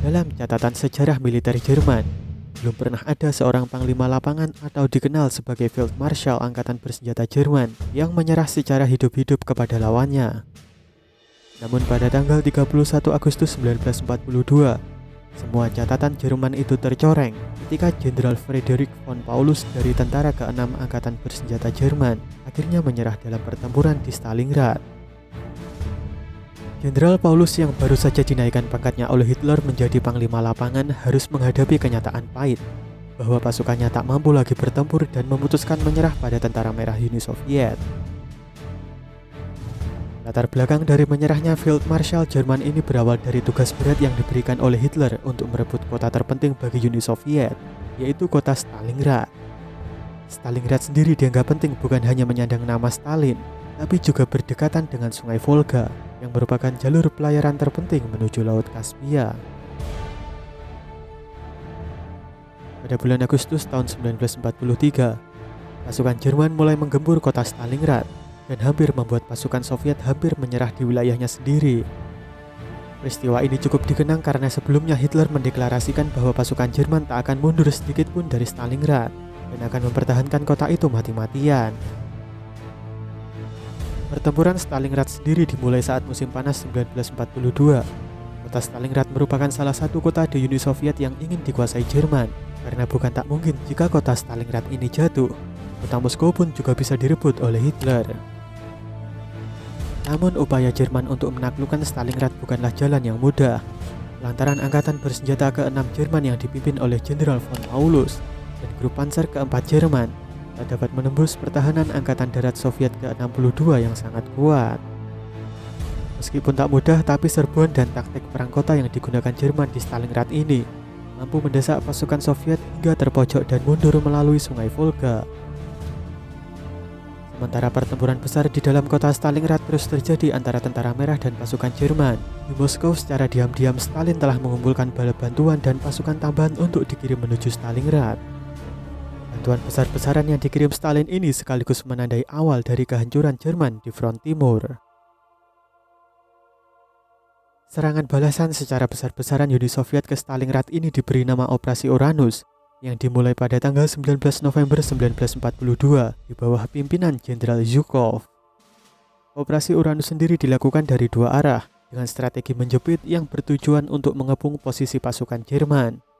Dalam catatan sejarah militer Jerman, belum pernah ada seorang panglima lapangan atau dikenal sebagai Field Marshal Angkatan Bersenjata Jerman yang menyerah secara hidup-hidup kepada lawannya. Namun pada tanggal 31 Agustus 1942, semua catatan Jerman itu tercoreng ketika Jenderal Friedrich von Paulus dari Tentara ke-6 Angkatan Bersenjata Jerman akhirnya menyerah dalam pertempuran di Stalingrad. Jenderal Paulus yang baru saja dinaikkan pangkatnya oleh Hitler menjadi panglima lapangan harus menghadapi kenyataan pahit bahwa pasukannya tak mampu lagi bertempur dan memutuskan menyerah pada Tentara Merah Uni Soviet. Latar belakang dari menyerahnya Field Marshal Jerman ini berawal dari tugas berat yang diberikan oleh Hitler untuk merebut kota terpenting bagi Uni Soviet, yaitu kota Stalingrad. Stalingrad sendiri dianggap penting bukan hanya menyandang nama Stalin, tapi juga berdekatan dengan Sungai Volga, yang merupakan jalur pelayaran terpenting menuju Laut Kaspia. Pada bulan Agustus tahun 1943, pasukan Jerman mulai menggempur kota Stalingrad dan hampir membuat pasukan Soviet hampir menyerah di wilayahnya sendiri. Peristiwa ini cukup dikenang karena sebelumnya Hitler mendeklarasikan bahwa pasukan Jerman tak akan mundur sedikit pun dari Stalingrad dan akan mempertahankan kota itu mati-matian. Pertempuran Stalingrad sendiri dimulai saat musim panas 1942. Kota Stalingrad merupakan salah satu kota di Uni Soviet yang ingin dikuasai Jerman, karena bukan tak mungkin jika kota Stalingrad ini jatuh, kota Moskow pun juga bisa direbut oleh Hitler. Namun upaya Jerman untuk menaklukkan Stalingrad bukanlah jalan yang mudah, lantaran Angkatan Bersenjata ke-6 Jerman yang dipimpin oleh Jenderal von Paulus dan grup Panzer ke-4 Jerman tak dapat menembus pertahanan Angkatan Darat Soviet ke-62 yang sangat kuat. Meskipun tak mudah, tapi serbuan dan taktik perang kota yang digunakan Jerman di Stalingrad ini mampu mendesak pasukan Soviet hingga terpojok dan mundur melalui Sungai Volga. Sementara pertempuran besar di dalam kota Stalingrad terus terjadi antara tentara merah dan pasukan Jerman. Di Moskow secara diam-diam Stalin telah mengumpulkan bala bantuan dan pasukan tambahan untuk dikirim menuju Stalingrad. Bantuan besar-besaran yang dikirim Stalin ini sekaligus menandai awal dari kehancuran Jerman di front timur. Serangan balasan secara besar-besaran Uni Soviet ke Stalingrad ini diberi nama Operasi Uranus, yang dimulai pada tanggal 19 November 1942 di bawah pimpinan Jenderal Zhukov. Operasi Uranus sendiri dilakukan dari dua arah dengan strategi menjepit yang bertujuan untuk mengepung posisi pasukan Jerman.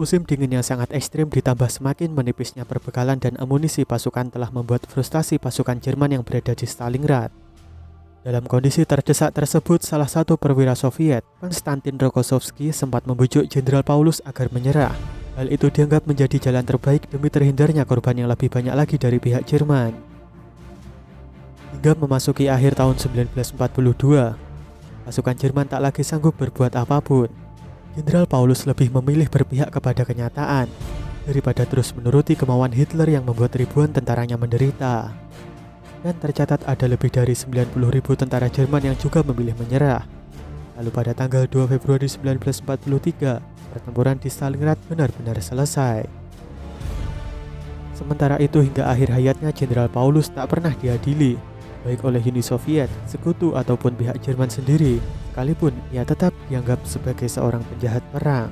Musim dingin yang sangat ekstrim ditambah semakin menipisnya perbekalan dan amunisi pasukan telah membuat frustasi pasukan Jerman yang berada di Stalingrad. Dalam kondisi terdesak tersebut, salah satu perwira Soviet, Konstantin Rokossovski, sempat membujuk Jenderal Paulus agar menyerah. Hal itu dianggap menjadi jalan terbaik demi terhindarnya korban yang lebih banyak lagi dari pihak Jerman. Hingga memasuki akhir tahun 1942, pasukan Jerman tak lagi sanggup berbuat apapun. Jenderal Paulus lebih memilih berpihak kepada kenyataan daripada terus menuruti kemauan Hitler yang membuat ribuan tentaranya menderita. Dan tercatat ada lebih dari 90.000 tentara Jerman yang juga memilih menyerah. Lalu pada tanggal 2 Februari 1943, pertempuran di Stalingrad benar-benar selesai. Sementara itu hingga akhir hayatnya Jenderal Paulus tak pernah diadili, baik oleh Uni Soviet, sekutu ataupun pihak Jerman sendiri, sekalipun ia tetap dianggap sebagai seorang penjahat perang.